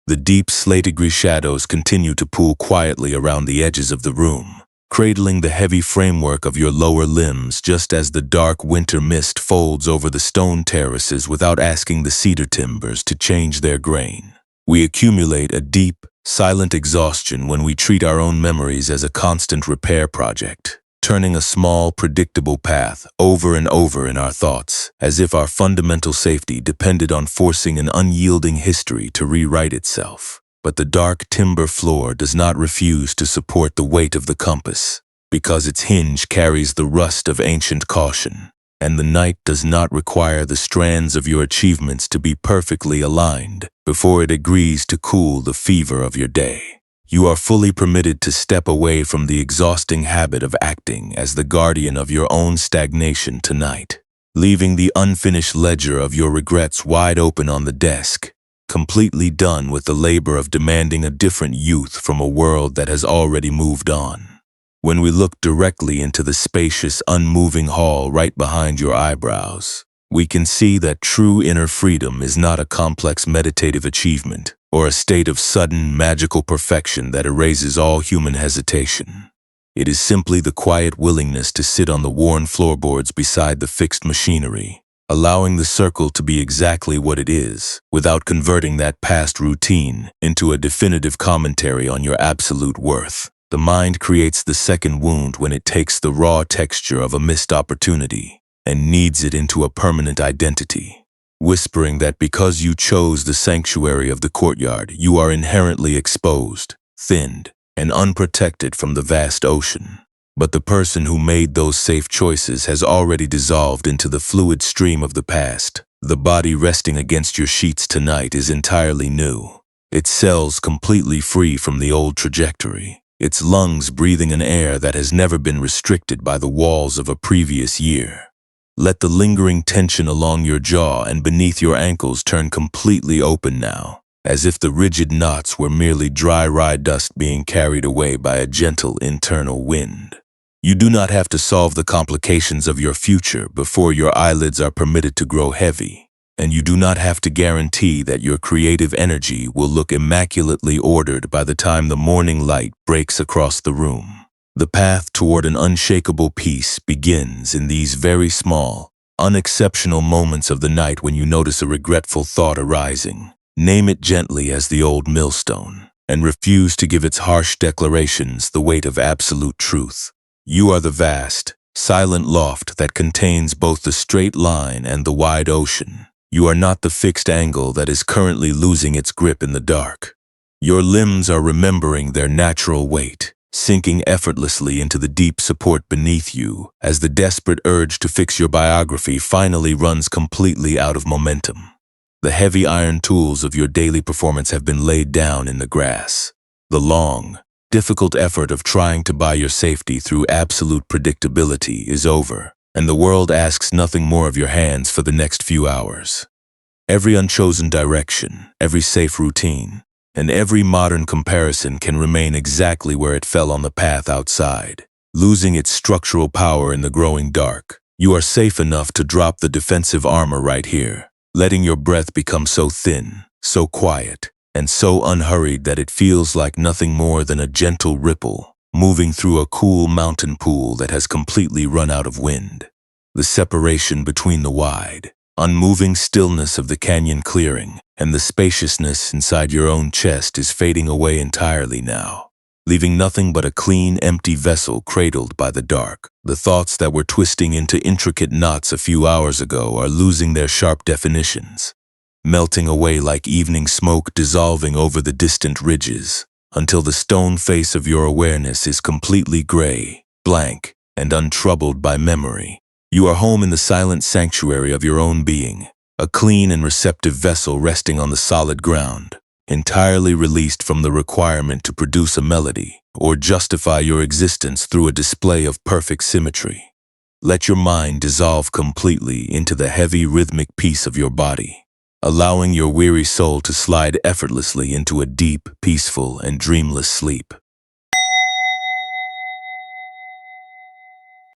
The deep slate-degree shadows continue to pool quietly around the edges of the room, cradling the heavy framework of your lower limbs just as the dark winter mist folds over the stone terraces without asking the cedar timbers to change their grain. We accumulate a deep, silent exhaustion when we treat our own memories as a constant repair project, turning a small, predictable path over and over in our thoughts, as if our fundamental safety depended on forcing an unyielding history to rewrite itself. But the dark timber floor does not refuse to support the weight of the compass, because its hinge carries the rust of ancient caution, and the night does not require the strands of your achievements to be perfectly aligned before it agrees to cool the fever of your day. You are fully permitted to step away from the exhausting habit of acting as the guardian of your own stagnation tonight, leaving the unfinished ledger of your regrets wide open on the desk, completely done with the labor of demanding a different youth from a world that has already moved on. When we look directly into the spacious, unmoving hall right behind your eyebrows, we can see that true inner freedom is not a complex meditative achievement or a state of sudden, magical perfection that erases all human hesitation. It is simply the quiet willingness to sit on the worn floorboards beside the fixed machinery, allowing the circle to be exactly what it is, without converting that past routine into a definitive commentary on your absolute worth. The mind creates the second wound when it takes the raw texture of a missed opportunity and kneads it into a permanent identity, whispering that because you chose the sanctuary of the courtyard, you are inherently exposed, thinned, and unprotected from the vast ocean. But the person who made those safe choices has already dissolved into the fluid stream of the past. The body resting against your sheets tonight is entirely new, its cells completely free from the old trajectory, its lungs breathing an air that has never been restricted by the walls of a previous year. Let the lingering tension along your jaw and beneath your ankles turn completely open now, as if the rigid knots were merely dry rye dust being carried away by a gentle internal wind. You do not have to solve the complications of your future before your eyelids are permitted to grow heavy, and you do not have to guarantee that your creative energy will look immaculately ordered by the time the morning light breaks across the room. The path toward an unshakable peace begins in these very small, unexceptional moments of the night when you notice a regretful thought arising. Name it gently as the old millstone, and refuse to give its harsh declarations the weight of absolute truth. You are the vast, silent loft that contains both the straight line and the wide ocean. You are not the fixed angle that is currently losing its grip in the dark. Your limbs are remembering their natural weight, sinking effortlessly into the deep support beneath you as the desperate urge to fix your biography finally runs completely out of momentum. The heavy iron tools of your daily performance have been laid down in the grass. The long, difficult effort of trying to buy your safety through absolute predictability is over, and the world asks nothing more of your hands for the next few hours. Every unchosen direction, every safe routine, and every modern comparison can remain exactly where it fell on the path outside, losing its structural power in the growing dark. You are safe enough to drop the defensive armor right here, letting your breath become so thin, so quiet, and so unhurried that it feels like nothing more than a gentle ripple moving through a cool mountain pool that has completely run out of wind. The separation between the wide, unmoving stillness of the canyon clearing and the spaciousness inside your own chest is fading away entirely now, leaving nothing but a clean, empty vessel cradled by the dark. The thoughts that were twisting into intricate knots a few hours ago are losing their sharp definitions, melting away like evening smoke dissolving over the distant ridges, until the stone face of your awareness is completely gray, blank, and untroubled by memory. You are home in the silent sanctuary of your own being, a clean and receptive vessel resting on the solid ground, entirely released from the requirement to produce a melody or justify your existence through a display of perfect symmetry. Let your mind dissolve completely into the heavy rhythmic peace of your body, allowing your weary soul to slide effortlessly into a deep, peaceful, and dreamless sleep.